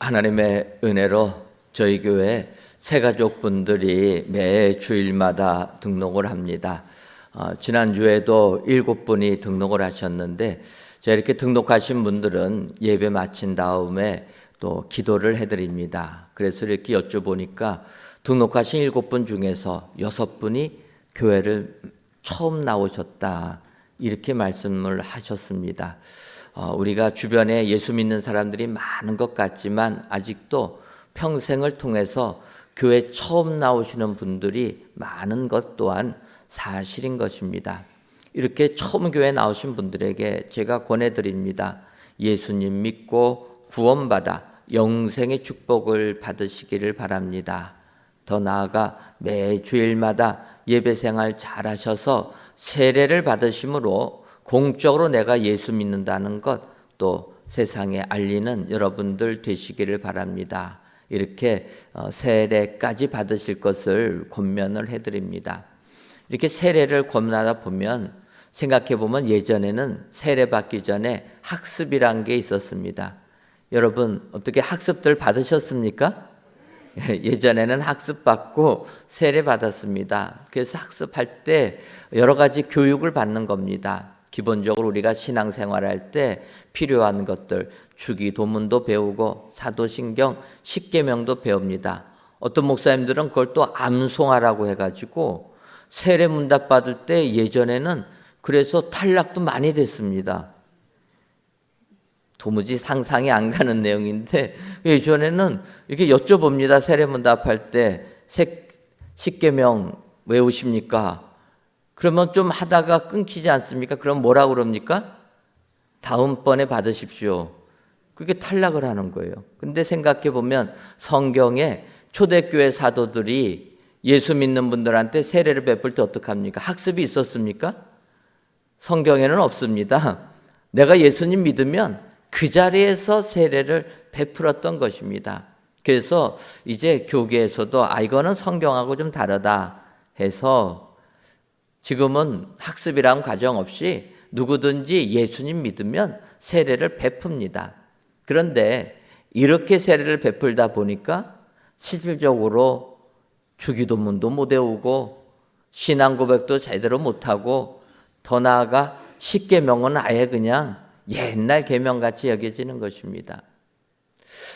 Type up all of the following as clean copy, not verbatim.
하나님의 은혜로 저희 교회 새가족분들이 매 주일마다 등록을 합니다. 지난주에도 7분이 등록을 하셨는데 이렇게 등록하신 분들은 예배 마친 다음에 또 기도를 해드립니다. 그래서 이렇게 여쭤보니까 등록하신 7분 중에서 6분이 교회를 처음 나오셨다 이렇게 말씀을 하셨습니다. 우리가 주변에 예수 믿는 사람들이 많은 것 같지만 아직도 평생을 통해서 교회 처음 나오시는 분들이 많은 것 또한 사실인 것입니다. 이렇게 처음 교회 나오신 분들에게 제가 권해드립니다. 예수님 믿고 구원받아 영생의 축복을 받으시기를 바랍니다. 더 나아가 매 주일마다 예배 생활 잘하셔서 세례를 받으심으로 공적으로 내가 예수 믿는다는 것 또 세상에 알리는 여러분들 되시기를 바랍니다. 이렇게 세례까지 받으실 것을 권면을 해드립니다. 이렇게 세례를 권하다 보면 생각해 보면 예전에는 세례 받기 전에 학습이란 게 있었습니다. 여러분 어떻게 학습들 받으셨습니까? 예전에는 학습 받고 세례 받았습니다. 그래서 학습할 때 여러 가지 교육을 받는 겁니다. 기본적으로 우리가 신앙생활할 때 필요한 것들 주기도문도 배우고 사도신경, 십계명도 배웁니다. 어떤 목사님들은 그걸 또 암송하라고 해가지고 세례문답 받을 때 예전에는 그래서 탈락도 많이 됐습니다. 도무지 상상이 안 가는 내용인데 예전에는 이렇게 여쭤봅니다. 세례문답할 때 십계명 외우십니까? 그러면 좀 하다가 끊기지 않습니까? 그럼 뭐라 그럽니까? 다음번에 받으십시오. 그렇게 탈락을 하는 거예요. 근데 생각해 보면 성경에 초대교회 사도들이 예수 믿는 분들한테 세례를 베풀 때 어떡합니까? 학습이 있었습니까? 성경에는 없습니다. 내가 예수님 믿으면 그 자리에서 세례를 베풀었던 것입니다. 그래서 이제 교계에서도 이거는 성경하고 좀 다르다 해서 지금은 학습이란 과정 없이 누구든지 예수님 믿으면 세례를 베풉니다. 그런데 이렇게 세례를 베풀다 보니까 실질적으로 주기도문도 못 외우고 신앙 고백도 제대로 못하고 더 나아가 십계명은 아예 그냥 옛날 계명같이 여겨지는 것입니다.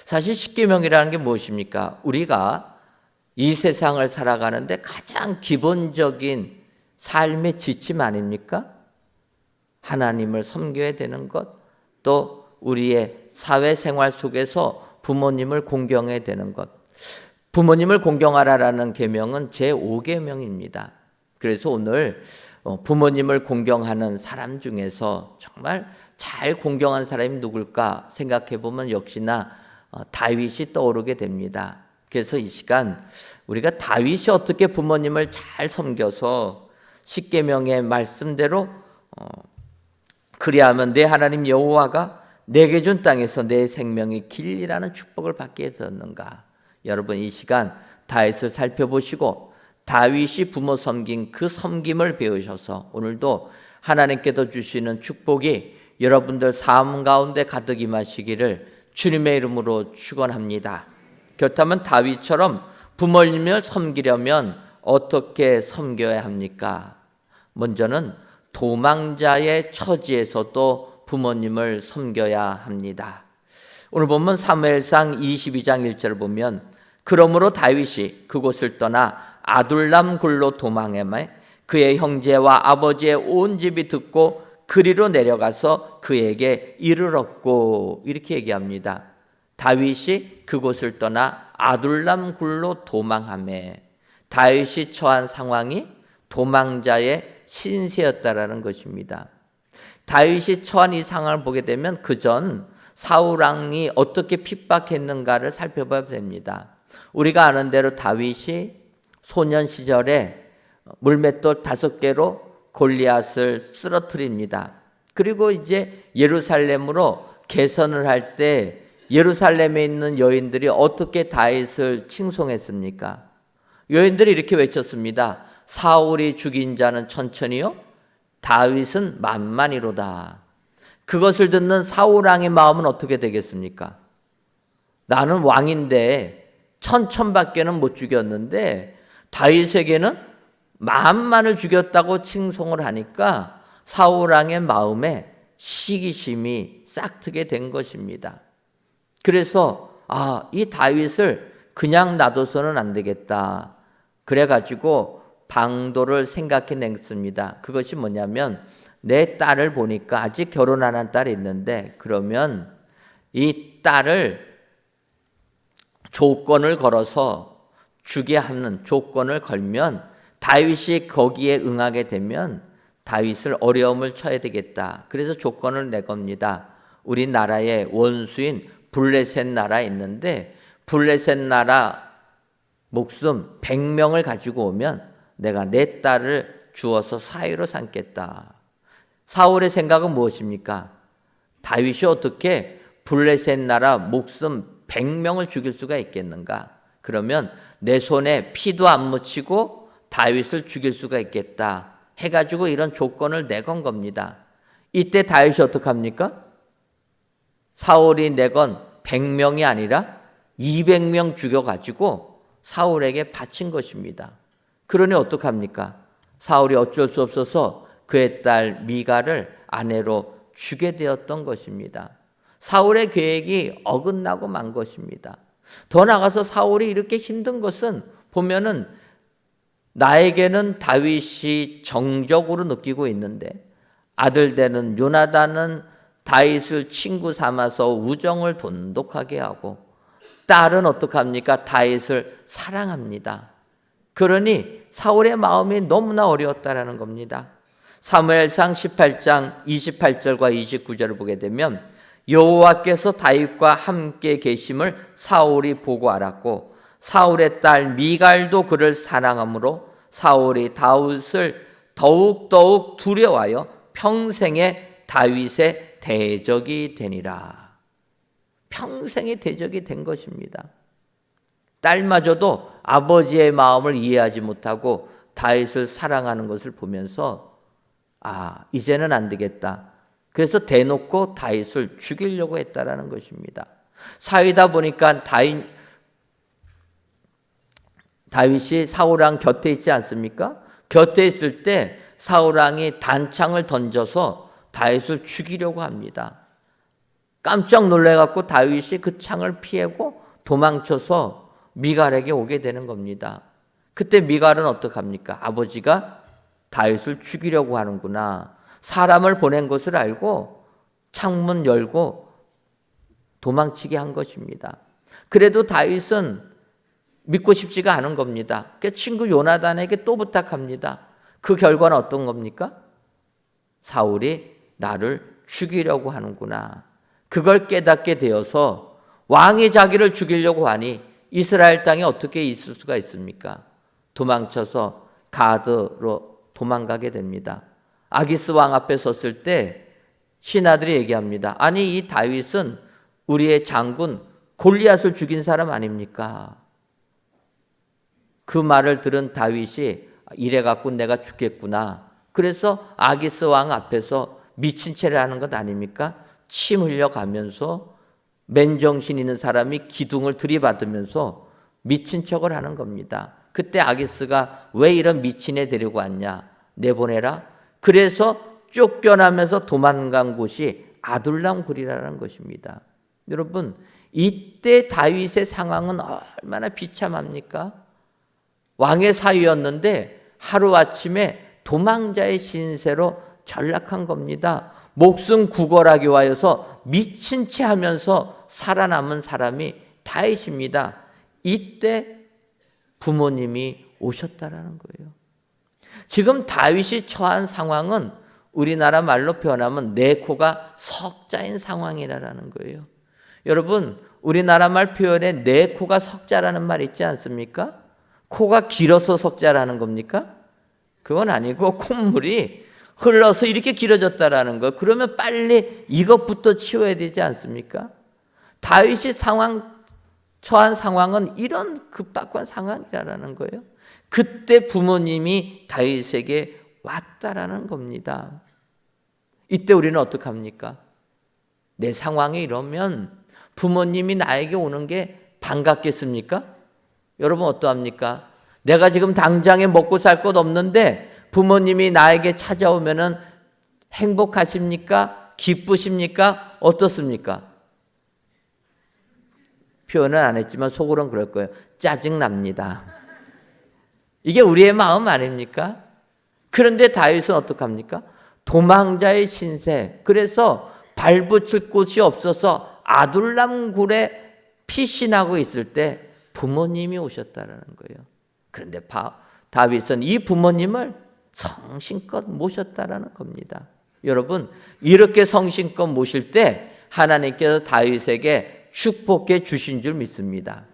사실 십계명이라는 게 무엇입니까? 우리가 이 세상을 살아가는데 가장 기본적인 삶의 지침 아닙니까? 하나님을 섬겨야 되는 것, 또 우리의 사회생활 속에서 부모님을 공경해야 되는 것. 부모님을 공경하라라는 계명은 제5계명입니다. 그래서 오늘 부모님을 공경하는 사람 중에서 정말 잘 공경한 사람이 누굴까 생각해 보면 역시나 다윗이 떠오르게 됩니다. 그래서 이 시간 우리가 다윗이 어떻게 부모님을 잘 섬겨서 십계명의 말씀대로 그리하면 내 하나님 여호와가 내게 준 땅에서 내 생명의 길이라는 축복을 받게 되었는가. 여러분 이 시간 다윗을 살펴보시고 다윗이 부모 섬긴 그 섬김을 배우셔서 오늘도 하나님께서 주시는 축복이 여러분들 삶 가운데 가득 임하시기를 주님의 이름으로 축원합니다. 그렇다면 다윗처럼 부모님을 섬기려면 어떻게 섬겨야 합니까? 먼저는 도망자의 처지에서도 부모님을 섬겨야 합니다. 오늘 보면 사무엘상 22장 1절을 보면 그러므로 다윗이 그곳을 떠나 아둘람 굴로 도망하매 그의 형제와 아버지의 온 집이 듣고 그리로 내려가서 그에게 이르렀고 이렇게 얘기합니다. 다윗이 그곳을 떠나 아둘람 굴로 도망하매 다윗이 처한 상황이 도망자의 신세였다라는 것입니다. 다윗이 처한 이 상황을 보게 되면 그전 사울 왕이 어떻게 핍박했는가를 살펴봐야 됩니다. 우리가 아는 대로 다윗이 소년 시절에 물맷돌 5개로 골리앗을 쓰러뜨립니다. 그리고 이제 예루살렘으로 개선을 할 때 예루살렘에 있는 여인들이 어떻게 다윗을 칭송했습니까? 여인들이 이렇게 외쳤습니다. 사울이 죽인 자는 천천히요 다윗은 만만히로다. 그것을 듣는 사울 왕의 마음은 어떻게 되겠습니까? 나는 왕인데 천천밖에는 못 죽였는데 다윗에게는 만만을 죽였다고 칭송을 하니까 사울 왕의 마음에 시기심이 싹트게 된 것입니다. 그래서 이 다윗을 그냥 놔둬서는 안 되겠다. 그래가지고 방도를 생각해냈습니다. 그것이 뭐냐면 내 딸을 보니까 아직 결혼 안 한 딸이 있는데 그러면 이 딸을 조건을 걸어서 주게 하는 조건을 걸면 다윗이 거기에 응하게 되면 다윗을 어려움을 쳐야 되겠다. 그래서 조건을 내 겁니다. 우리나라의 원수인 블레셋 나라 있는데 블레셋 나라 목숨 100명을 가지고 오면 내가 내 딸을 주어서 사위로 삼겠다. 사울의 생각은 무엇입니까? 다윗이 어떻게 블레셋 나라 목숨 100명을 죽일 수가 있겠는가? 그러면 내 손에 피도 안 묻히고 다윗을 죽일 수가 있겠다 해가지고 이런 조건을 내건 겁니다. 이때 다윗이 어떡합니까? 사울이 내건 100명이 아니라 200명 죽여가지고 사울에게 바친 것입니다. 그러니 어떡합니까? 사울이 어쩔 수 없어서 그의 딸 미갈을 아내로 주게 되었던 것입니다. 사울의 계획이 어긋나고 만 것입니다. 더 나아가서 사울이 이렇게 힘든 것은 보면은 나에게는 다윗이 정적으로 느끼고 있는데 아들 되는 요나단은 다윗을 친구 삼아서 우정을 돈독하게 하고 딸은 어떡합니까? 다윗을 사랑합니다. 그러니 사울의 마음이 너무나 어려웠다라는 겁니다. 사무엘상 18장 28절과 29절을 보게 되면 여호와께서 다윗과 함께 계심을 사울이 보고 알았고 사울의 딸 미갈도 그를 사랑하므로 사울이 다윗을 더욱 두려워하여 평생에 다윗의 대적이 되니라. 평생의 대적이 된 것입니다. 딸마저도 아버지의 마음을 이해하지 못하고 다윗을 사랑하는 것을 보면서 이제는 안 되겠다. 그래서 대놓고 다윗을 죽이려고 했다라는 것입니다. 사위다 보니까 다윗이 사울왕 곁에 있지 않습니까? 곁에 있을 때 사울왕이 단창을 던져서 다윗을 죽이려고 합니다. 깜짝 놀래갖고 다윗이 그 창을 피하고 도망쳐서 미갈에게 오게 되는 겁니다. 그때 미갈은 어떡합니까? 아버지가 다윗을 죽이려고 하는구나. 사람을 보낸 것을 알고 창문 열고 도망치게 한 것입니다. 그래도 다윗은 믿고 싶지가 않은 겁니다. 그 친구 요나단에게 또 부탁합니다. 그 결과는 어떤 겁니까? 사울이 나를 죽이려고 하는구나. 그걸 깨닫게 되어서 왕이 자기를 죽이려고 하니 이스라엘 땅에 어떻게 있을 수가 있습니까? 도망쳐서 가드로 도망가게 됩니다. 아기스 왕 앞에 섰을 때 신하들이 얘기합니다. 아니 이 다윗은 우리의 장군 골리앗을 죽인 사람 아닙니까? 그 말을 들은 다윗이 이래갖고 내가 죽겠구나. 그래서 아기스 왕 앞에서 미친 채를 하는 것 아닙니까? 침 흘려가면서 맨정신 있는 사람이 기둥을 들이받으면서 미친 척을 하는 겁니다. 그때 아기스가 왜 이런 미친애 데리고 왔냐? 내보내라. 그래서 쫓겨나면서 도망간 곳이 아둘람 굴이라는 것입니다. 여러분, 이때 다윗의 상황은 얼마나 비참합니까? 왕의 사위였는데 하루아침에 도망자의 신세로 전락한 겁니다. 목숨 구걸하기 위하여서 미친 채 하면서 살아남은 사람이 다윗입니다. 이때 부모님이 오셨다라는 거예요. 지금 다윗이 처한 상황은 우리나라 말로 표현하면 내 코가 석자인 상황이라는 거예요. 여러분, 우리나라 말 표현에 내 코가 석자라는 말 있지 않습니까? 코가 길어서 석자라는 겁니까? 그건 아니고 콧물이 흘러서 이렇게 길어졌다라는 거. 그러면 빨리 이것부터 치워야 되지 않습니까? 다윗이 처한 상황은 이런 급박한 상황이라는 거예요. 그때 부모님이 다윗에게 왔다라는 겁니다. 이때 우리는 어떡합니까? 내 상황이 이러면 부모님이 나에게 오는 게 반갑겠습니까? 여러분 어떠합니까? 내가 지금 당장에 먹고 살 것 없는데 부모님이 나에게 찾아오면은 행복하십니까? 기쁘십니까? 어떻습니까? 표현은 안 했지만 속으로는 그럴 거예요. 짜증납니다. 이게 우리의 마음 아닙니까? 그런데 다윗은 어떡합니까? 도망자의 신세. 그래서 발붙일 곳이 없어서 아둘람 굴에 피신하고 있을 때 부모님이 오셨다라는 거예요. 그런데 다윗은 이 부모님을 성심껏 모셨다라는 겁니다. 여러분, 이렇게 성심껏 모실 때 하나님께서 다윗에게 축복해 주신 줄 믿습니다.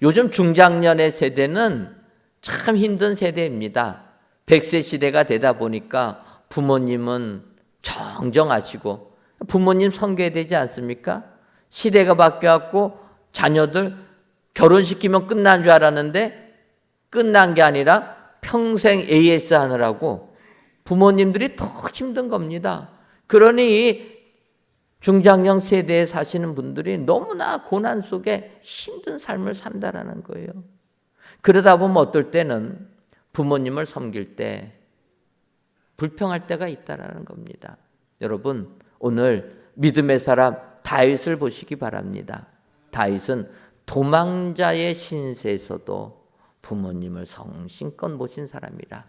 요즘 중장년의 세대는 참 힘든 세대입니다. 100세 시대가 되다 보니까 부모님은 정정하시고 부모님 섬겨야 되지 않습니까? 시대가 바뀌었고 자녀들 결혼시키면 끝난 줄 알았는데 끝난 게 아니라 평생 AS 하느라고 부모님들이 더 힘든 겁니다. 그러니 중장년 세대에 사시는 분들이 너무나 고난 속에 힘든 삶을 산다라는 거예요. 그러다 보면 어떨 때는 부모님을 섬길 때 불평할 때가 있다라는 겁니다. 여러분, 오늘 믿음의 사람 다윗을 보시기 바랍니다. 다윗은 도망자의 신세에서도 부모님을 성심껏 모신 사람이라.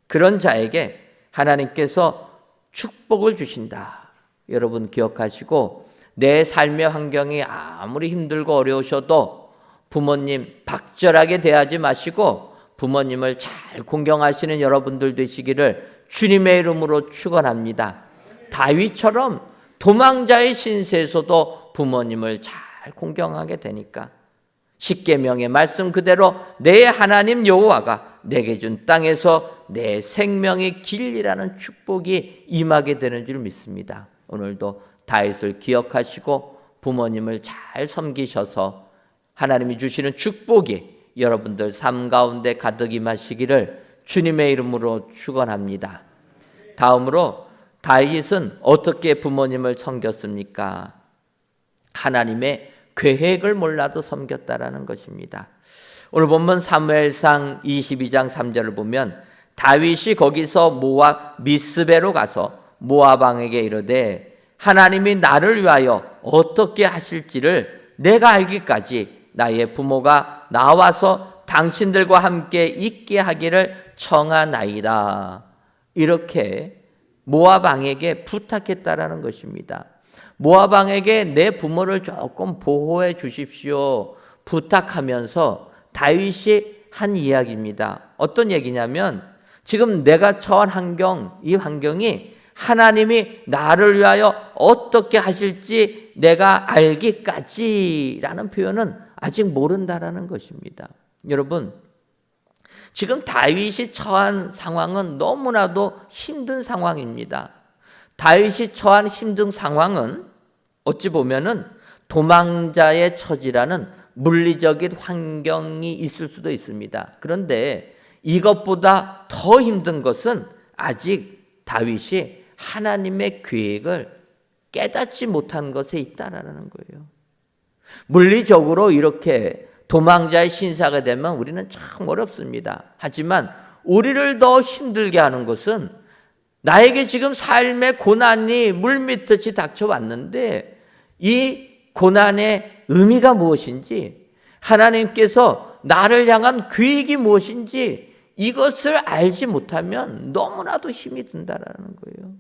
그런 자에게 하나님께서 축복을 주신다. 여러분 기억하시고 내 삶의 환경이 아무리 힘들고 어려우셔도 부모님 박절하게 대하지 마시고 부모님을 잘 공경하시는 여러분들 되시기를 주님의 이름으로 축원합니다. 다윗처럼 도망자의 신세에서도 부모님을 잘 공경하게 되니까 십계명의 말씀 그대로 내 하나님 여호와가 내게 준 땅에서 내 생명의 길이라는 축복이 임하게 되는 줄 믿습니다. 오늘도 다윗을 기억하시고 부모님을 잘 섬기셔서 하나님이 주시는 축복이 여러분들 삶 가운데 가득 임하시기를 주님의 이름으로 축원합니다. 다음으로 다윗은 어떻게 부모님을 섬겼습니까? 하나님의 계획을 몰라도 섬겼다라는 것입니다. 오늘 본문 사무엘상 22장 3절을 보면 다윗이 거기서 모압 미스베로 가서 모압 왕에게 이르되 하나님이 나를 위하여 어떻게 하실지를 내가 알기까지 나의 부모가 나와서 당신들과 함께 있게 하기를 청하나이다. 이렇게 모압 왕에게 부탁했다라는 것입니다. 모압 왕에게 내 부모를 조금 보호해 주십시오 부탁하면서 다윗이 한 이야기입니다. 어떤 얘기냐면 지금 내가 처한 환경, 이 환경이 하나님이 나를 위하여 어떻게 하실지 내가 알기까지라는 표현은 아직 모른다라는 것입니다. 여러분, 지금 다윗이 처한 상황은 너무나도 힘든 상황입니다. 다윗이 처한 힘든 상황은 어찌 보면은 도망자의 처지라는 물리적인 환경이 있을 수도 있습니다. 그런데 이것보다 더 힘든 것은 아직 다윗이 하나님의 계획을 깨닫지 못한 것에 있다라는 거예요. 물리적으로 이렇게 도망자의 신사가 되면 우리는 참 어렵습니다. 하지만 우리를 더 힘들게 하는 것은 나에게 지금 삶의 고난이 물밀듯이 닥쳐왔는데 이 고난의 의미가 무엇인지 하나님께서 나를 향한 계획이 무엇인지 이것을 알지 못하면 너무나도 힘이 든다라는 거예요.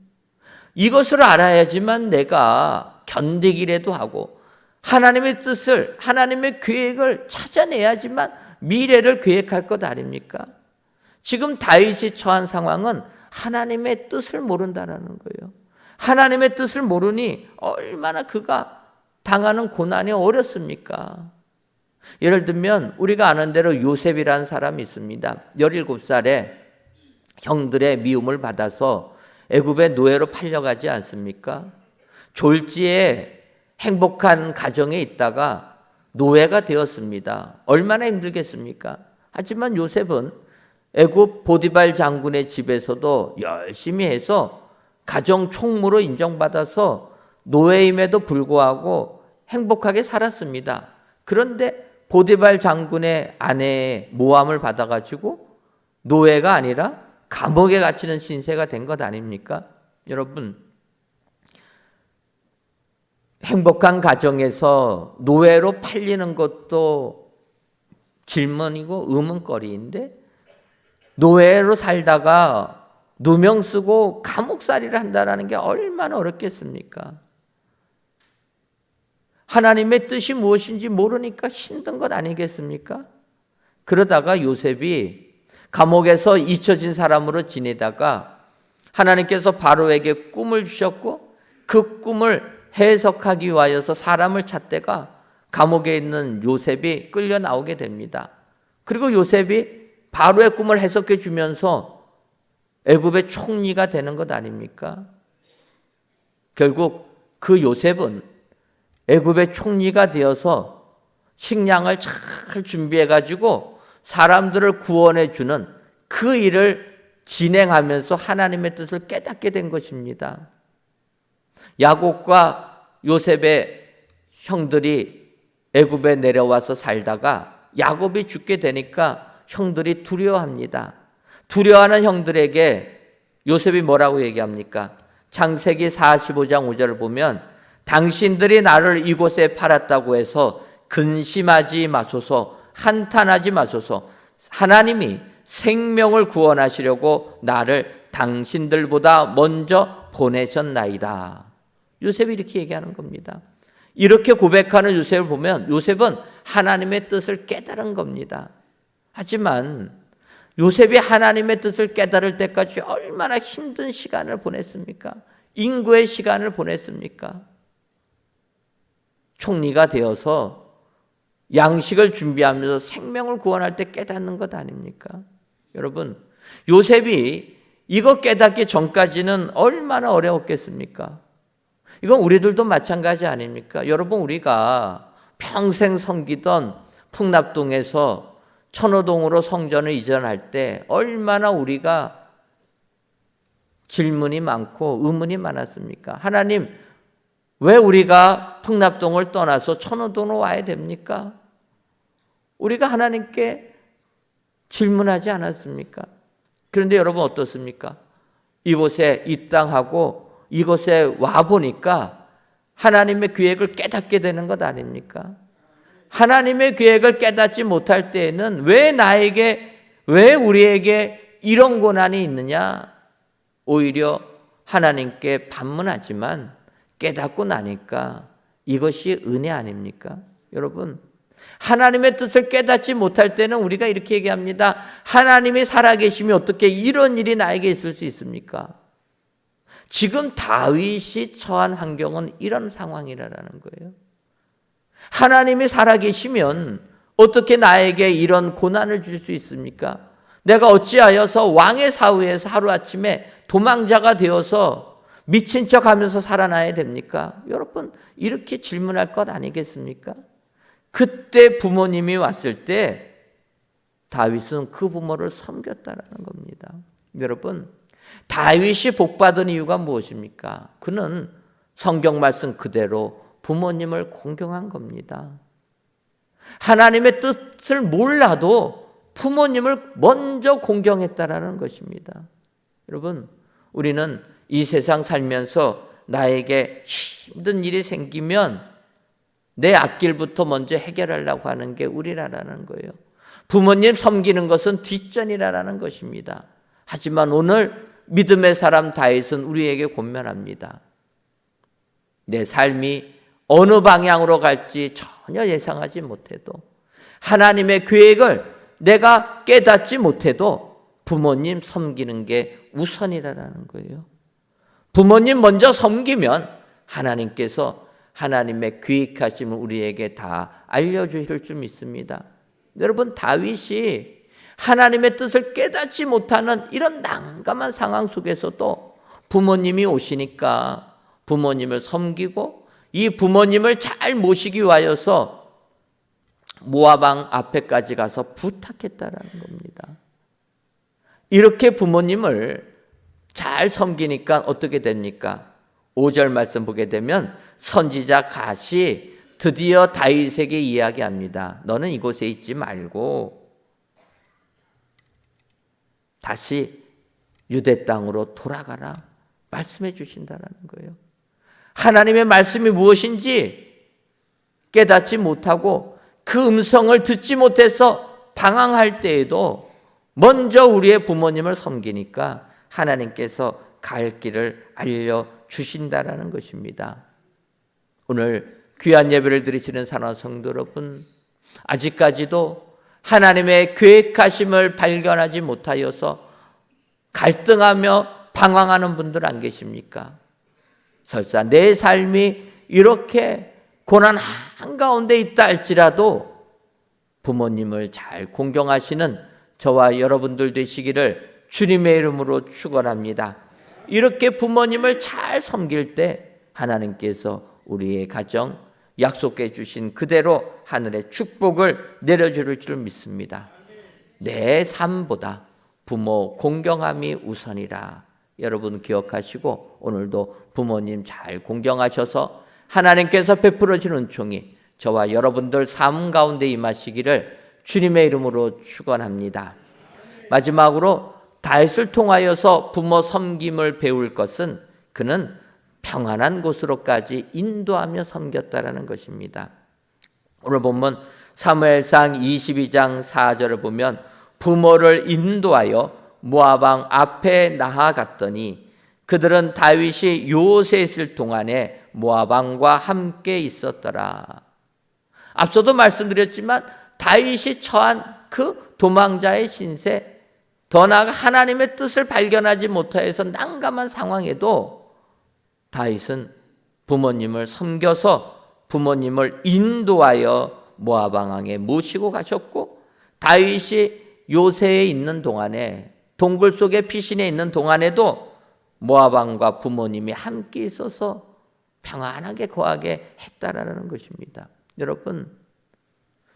이것을 알아야지만 내가 견디기라도 하고 하나님의 뜻을, 하나님의 계획을 찾아내야지만 미래를 계획할 것 아닙니까? 지금 다윗이 처한 상황은 하나님의 뜻을 모른다는 거예요. 하나님의 뜻을 모르니 얼마나 그가 당하는 고난이 어렵습니까? 예를 들면 우리가 아는 대로 요셉이라는 사람이 있습니다. 17살에 형들의 미움을 받아서 애굽의 노예로 팔려가지 않습니까? 졸지에 행복한 가정에 있다가 노예가 되었습니다. 얼마나 힘들겠습니까? 하지만 요셉은 애굽 보디발 장군의 집에서도 열심히 해서 가정 총무로 인정받아서 노예임에도 불구하고 행복하게 살았습니다. 그런데 보디발 장군의 아내의 모함을 받아가지고 노예가 아니라 감옥에 갇히는 신세가 된 것 아닙니까? 여러분, 행복한 가정에서 노예로 팔리는 것도 질문이고 의문거리인데, 노예로 살다가 누명 쓰고 감옥살이를 한다는 게 얼마나 어렵겠습니까? 하나님의 뜻이 무엇인지 모르니까 힘든 것 아니겠습니까? 그러다가 요셉이 감옥에서 잊혀진 사람으로 지내다가 하나님께서 바로에게 꿈을 주셨고, 그 꿈을 해석하기 위하여서 사람을 찾다가 감옥에 있는 요셉이 끌려 나오게 됩니다. 그리고 요셉이 바로의 꿈을 해석해 주면서 애굽의 총리가 되는 것 아닙니까? 결국 그 요셉은 애굽의 총리가 되어서 식량을 잘 준비해 가지고 사람들을 구원해 주는 그 일을 진행하면서 하나님의 뜻을 깨닫게 된 것입니다. 야곱과 요셉의 형들이 애굽에 내려와서 살다가 야곱이 죽게 되니까 형들이 두려워합니다. 두려워하는 형들에게 요셉이 뭐라고 얘기합니까? 창세기 45장 5절을 보면 당신들이 나를 이곳에 팔았다고 해서 근심하지 마소서, 한탄하지 마소서. 하나님이 생명을 구원하시려고 나를 당신들보다 먼저 보내셨나이다. 요셉이 이렇게 얘기하는 겁니다. 이렇게 고백하는 요셉을 보면 요셉은 하나님의 뜻을 깨달은 겁니다. 하지만 요셉이 하나님의 뜻을 깨달을 때까지 얼마나 힘든 시간을 보냈습니까? 인고의 시간을 보냈습니까? 총리가 되어서 양식을 준비하면서 생명을 구원할 때 깨닫는 것 아닙니까? 여러분, 요셉이 이거 깨닫기 전까지는 얼마나 어려웠겠습니까? 이건 우리들도 마찬가지 아닙니까? 여러분, 우리가 평생 섬기던 풍납동에서 천호동으로 성전을 이전할 때 얼마나 우리가 질문이 많고 의문이 많았습니까? 하나님, 왜 우리가 풍납동을 떠나서 천호동으로 와야 됩니까? 우리가 하나님께 질문하지 않았습니까? 그런데 여러분 어떻습니까? 이곳에 입당하고 이곳에 와보니까 하나님의 계획을 깨닫게 되는 것 아닙니까? 하나님의 계획을 깨닫지 못할 때에는 왜 우리에게 이런 고난이 있느냐? 오히려 하나님께 반문하지만 깨닫고 나니까 이것이 은혜 아닙니까? 여러분, 하나님의 뜻을 깨닫지 못할 때는 우리가 이렇게 얘기합니다. 하나님이 살아계시면 어떻게 이런 일이 나에게 있을 수 있습니까? 지금 다윗이 처한 환경은 이런 상황이라는 거예요. 하나님이 살아계시면 어떻게 나에게 이런 고난을 줄 수 있습니까? 내가 어찌하여서 왕의 사위에서 하루아침에 도망자가 되어서 미친 척하면서 살아나야 됩니까? 여러분, 이렇게 질문할 것 아니겠습니까? 그때 부모님이 왔을 때 다윗은 그 부모를 섬겼다라는 겁니다. 여러분, 다윗이 복받은 이유가 무엇입니까? 그는 성경 말씀 그대로 부모님을 공경한 겁니다. 하나님의 뜻을 몰라도 부모님을 먼저 공경했다라는 것입니다. 여러분, 우리는 이 세상 살면서 나에게 힘든 일이 생기면 내 앞길부터 먼저 해결하려고 하는 게 우리라는 거예요. 부모님 섬기는 것은 뒷전이라는 것입니다. 하지만 오늘 믿음의 사람 다윗은 우리에게 권면합니다. 내 삶이 어느 방향으로 갈지 전혀 예상하지 못해도, 하나님의 계획을 내가 깨닫지 못해도 부모님 섬기는 게 우선이라는 거예요. 부모님 먼저 섬기면 하나님께서 하나님의 계획하심을 우리에게 다 알려주실 줄 믿습니다. 여러분, 다윗이 하나님의 뜻을 깨닫지 못하는 이런 난감한 상황 속에서도 부모님이 오시니까 부모님을 섬기고 이 부모님을 잘 모시기 위하여서 모압 왕 앞에까지 가서 부탁했다라는 겁니다. 이렇게 부모님을 잘 섬기니까 어떻게 됩니까? 5절 말씀 보게 되면 선지자 갓이 드디어 다윗에게 이야기합니다. 너는 이곳에 있지 말고 다시 유대 땅으로 돌아가라 말씀해 주신다라는 거예요. 하나님의 말씀이 무엇인지 깨닫지 못하고 그 음성을 듣지 못해서 방황할 때에도 먼저 우리의 부모님을 섬기니까 하나님께서 갈 길을 알려주신다라는 것입니다. 오늘 귀한 예배를 드리시는 사랑하는 성도 여러분, 아직까지도 하나님의 계획하심을 발견하지 못하여서 갈등하며 방황하는 분들 안 계십니까? 설사 내 삶이 이렇게 고난 한가운데 있다 할지라도 부모님을 잘 공경하시는 저와 여러분들 되시기를 주님의 이름으로 축원합니다. 이렇게 부모님을 잘 섬길 때 하나님께서 우리의 가정 약속해 주신 그대로 하늘의 축복을 내려줄 줄 믿습니다. 내 삶보다 부모 공경함이 우선이라 여러분 기억하시고 오늘도 부모님 잘 공경하셔서 하나님께서 베풀어 주는 은총이 저와 여러분들 삶 가운데 임하시기를 주님의 이름으로 축원합니다. 마지막으로 다윗을 통하여서 부모 섬김을 배울 것은 그는 평안한 곳으로까지 인도하며 섬겼다라는 것입니다. 오늘 본문 사무엘상 22장 4절을 보면 부모를 인도하여 모압 왕 앞에 나아갔더니 그들은 다윗이 요새에 있을 동안에 모압 왕과 함께 있었더라. 앞서도 말씀드렸지만 다윗이 처한 그 도망자의 신세, 더 나아가 하나님의 뜻을 발견하지 못하여서 난감한 상황에도 다윗은 부모님을 섬겨서 부모님을 인도하여 모압 왕에게 모시고 가셨고, 다윗이 요새에 있는 동안에 동굴 속에 피신해 있는 동안에도 모압 왕과 부모님이 함께 있어서 평안하게 거하게 했다라는 것입니다. 여러분,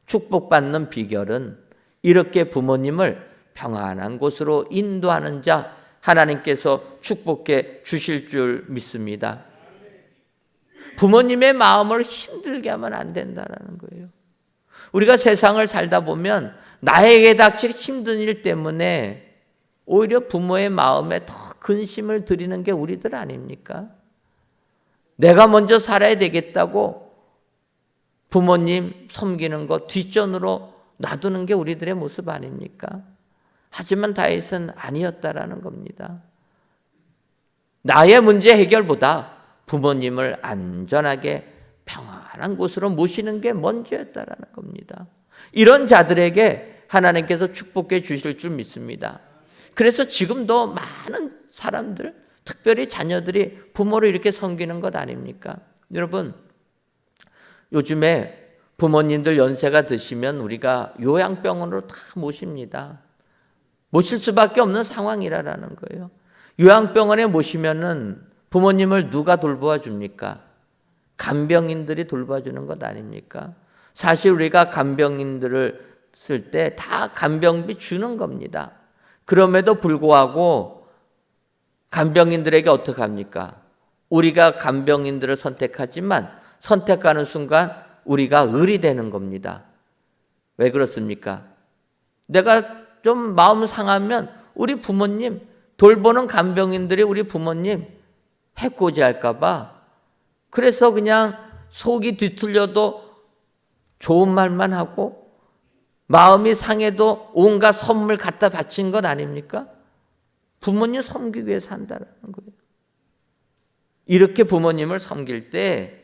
축복받는 비결은 이렇게 부모님을 평안한 곳으로 인도하는 자 하나님께서 축복해 주실 줄 믿습니다. 부모님의 마음을 힘들게 하면 안 된다는 거예요. 우리가 세상을 살다 보면 나에게 닥칠 힘든 일 때문에 오히려 부모의 마음에 더 근심을 드리는 게 우리들 아닙니까? 내가 먼저 살아야 되겠다고 부모님 섬기는 거 뒷전으로 놔두는 게 우리들의 모습 아닙니까? 하지만 다윗은 아니었다라는 겁니다. 나의 문제 해결보다 부모님을 안전하게 평안한 곳으로 모시는 게 먼저였다라는 겁니다. 이런 자들에게 하나님께서 축복해 주실 줄 믿습니다. 그래서 지금도 많은 사람들, 특별히 자녀들이 부모를 이렇게 섬기는 것 아닙니까? 여러분, 요즘에 부모님들 연세가 드시면 우리가 요양병원으로 다 모십니다. 모실 수밖에 없는 상황이라는 거예요. 요양병원에 모시면은 부모님을 누가 돌보아 줍니까? 간병인들이 돌봐주는 것 아닙니까? 사실 우리가 간병인들을 쓸 때 다 간병비 주는 겁니다. 그럼에도 불구하고 간병인들에게 어떻게 합니까? 우리가 간병인들을 선택하지만 선택하는 순간 우리가 을이 되는 겁니다. 왜 그렇습니까? 내가 좀 마음 상하면 우리 부모님, 돌보는 간병인들이 우리 부모님 해코지 할까 봐 그래서 그냥 속이 뒤틀려도 좋은 말만 하고 마음이 상해도 온갖 선물 갖다 바친 것 아닙니까? 부모님 섬기기 위해서 한다는 거예요. 이렇게 부모님을 섬길 때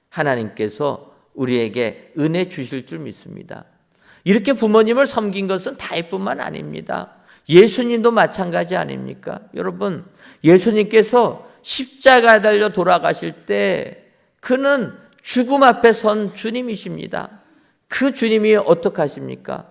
하나님께서 우리에게 은혜 주실 줄 믿습니다. 이렇게 부모님을 섬긴 것은 다윗뿐만 아닙니다. 예수님도 마찬가지 아닙니까? 여러분, 예수님께서 십자가에 달려 돌아가실 때 그는 죽음 앞에 선 주님이십니다. 그 주님이 어떻게 하십니까?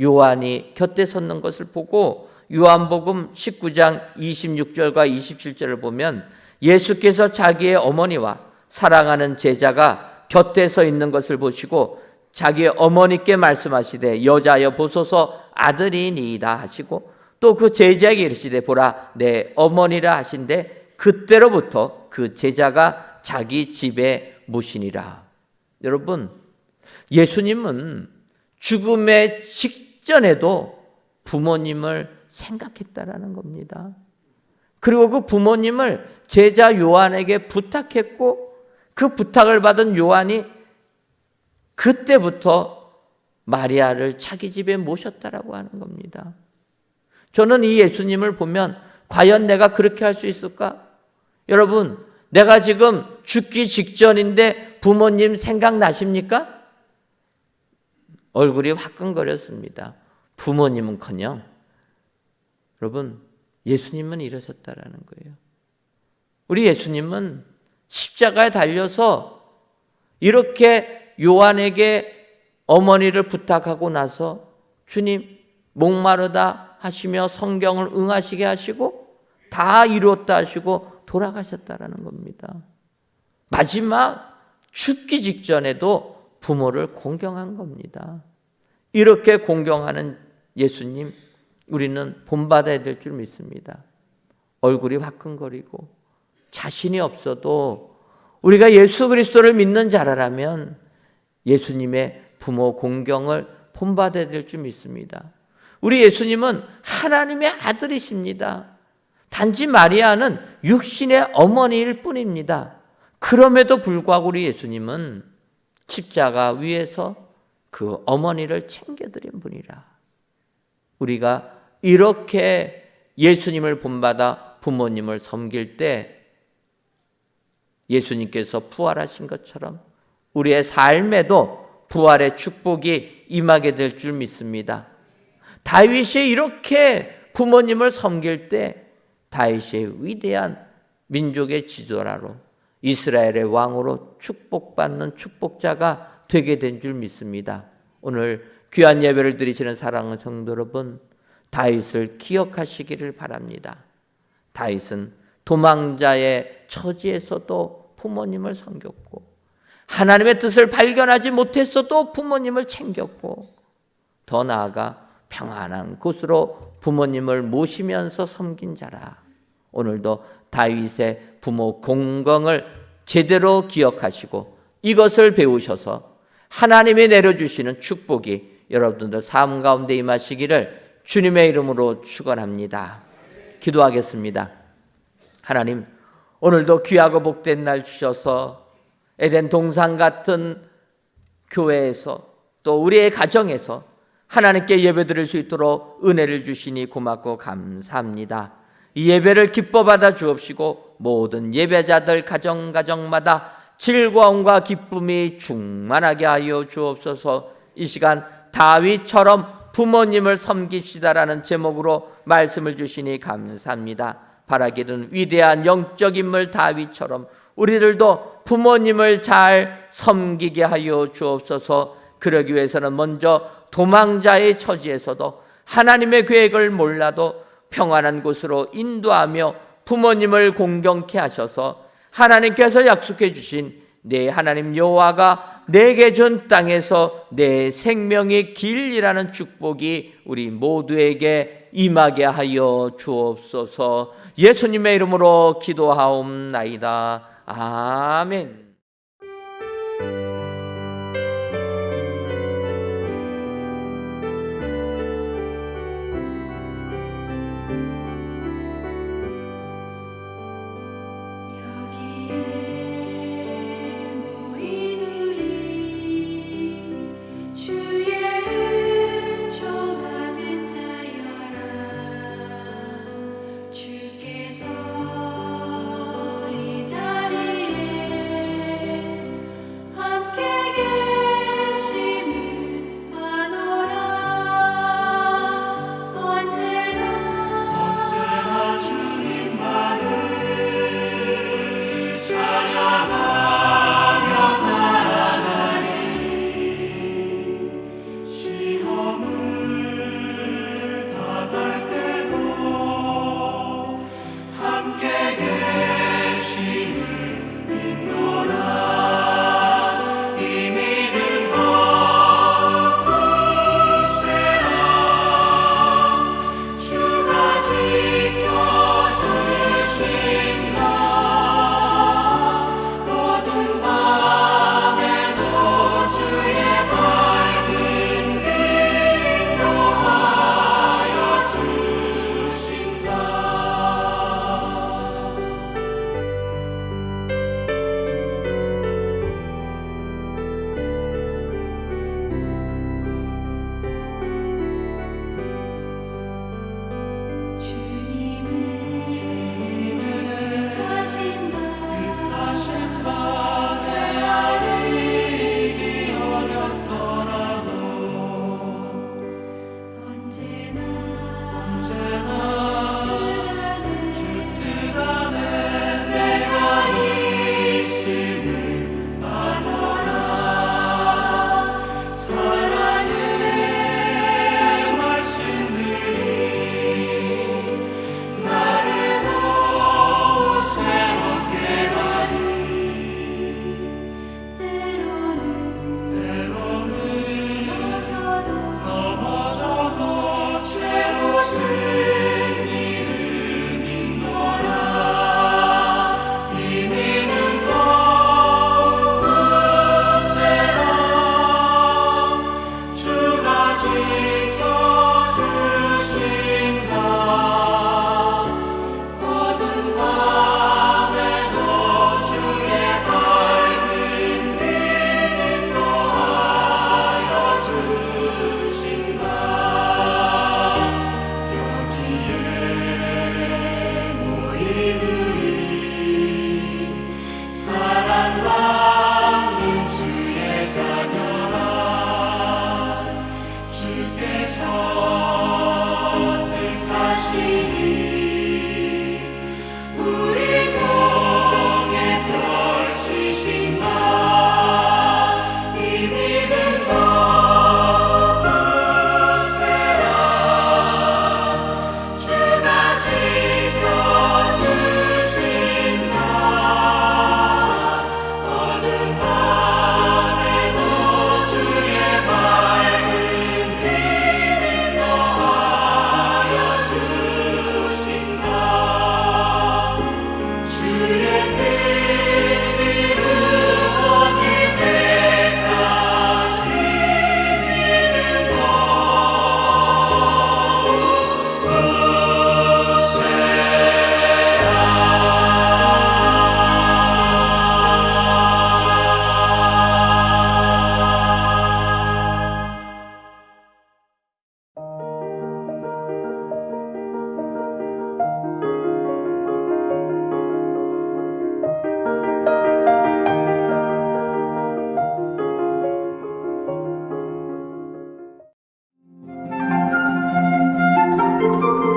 요한이 곁에 섰는 것을 보고 요한복음 19장 26절과 27절을 보면 예수께서 자기의 어머니와 사랑하는 제자가 곁에 서 있는 것을 보시고 자기의 어머니께 말씀하시되 여자여 보소서 아들이니이다 하시고 또 그 제자에게 이르시되 보라 내 어머니라 하신데 그때로부터 그 제자가 자기 집에 모시니라. 여러분, 예수님은 죽음의 직전에도 부모님을 생각했다라는 겁니다. 그리고 그 부모님을 제자 요한에게 부탁했고, 그 부탁을 받은 요한이 그때부터 마리아를 자기 집에 모셨다라고 하는 겁니다. 저는 이 예수님을 보면 과연 내가 그렇게 할 수 있을까? 여러분, 내가 지금 죽기 직전인데 부모님 생각나십니까? 얼굴이 화끈거렸습니다. 부모님은커녕 여러분, 예수님은 이러셨다라는 거예요. 우리 예수님은 십자가에 달려서 이렇게 요한에게 어머니를 부탁하고 나서 주님 목마르다 하시며 성경을 응하시게 하시고 다 이루었다 하시고 돌아가셨다라는 겁니다. 마지막 죽기 직전에도 부모를 공경한 겁니다. 이렇게 공경하는 예수님, 우리는 본받아야 될 줄 믿습니다. 얼굴이 화끈거리고 자신이 없어도 우리가 예수 그리스도를 믿는 자라면 예수님의 부모 공경을 본받아야 될 줄 믿습니다. 우리 예수님은 하나님의 아들이십니다. 단지 마리아는 육신의 어머니일 뿐입니다. 그럼에도 불구하고 우리 예수님은 십자가 위에서 그 어머니를 챙겨드린 분이라. 우리가 이렇게 예수님을 본받아 부모님을 섬길 때 예수님께서 부활하신 것처럼 우리의 삶에도 부활의 축복이 임하게 될 줄 믿습니다. 다윗이 이렇게 부모님을 섬길 때 다윗의 위대한 민족의 지도자로 이스라엘의 왕으로 축복받는 축복자가 되게 된 줄 믿습니다. 오늘 귀한 예배를 드리시는 사랑하는 성도 여러분, 다윗을 기억하시기를 바랍니다. 다윗은 도망자의 처지에서도 부모님을 섬겼고 하나님의 뜻을 발견하지 못했어도 부모님을 챙겼고 더 나아가 평안한 곳으로 부모님을 모시면서 섬긴 자라. 오늘도 다윗의 부모 공경을 제대로 기억하시고 이것을 배우셔서 하나님이 내려주시는 축복이 여러분들 삶 가운데 임하시기를 주님의 이름으로 축원합니다. 기도하겠습니다. 하나님, 오늘도 귀하고 복된 날 주셔서 에덴 동산 같은 교회에서 또 우리의 가정에서 하나님께 예배드릴 수 있도록 은혜를 주시니 고맙고 감사합니다. 이 예배를 기뻐 받아 주옵시고 모든 예배자들 가정마다 즐거움과 기쁨이 충만하게 하여 주옵소서. 이 시간 다윗처럼 부모님을 섬깁시다라는 제목으로 말씀을 주시니 감사합니다. 바라기는 위대한 영적 인물 다윗처럼 우리들도 부모님을 잘 섬기게 하여 주옵소서. 그러기 위해서는 먼저 도망자의 처지에서도 하나님의 계획을 몰라도 평안한 곳으로 인도하며 부모님을 공경케 하셔서 하나님께서 약속해 주신 내 하나님 여호와가 내게 준 땅에서 내 생명의 길이라는 축복이 우리 모두에게 임하게 하여 주옵소서. 예수님의 이름으로 기도하옵나이다. 아멘. 이 자리에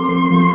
주옵소서.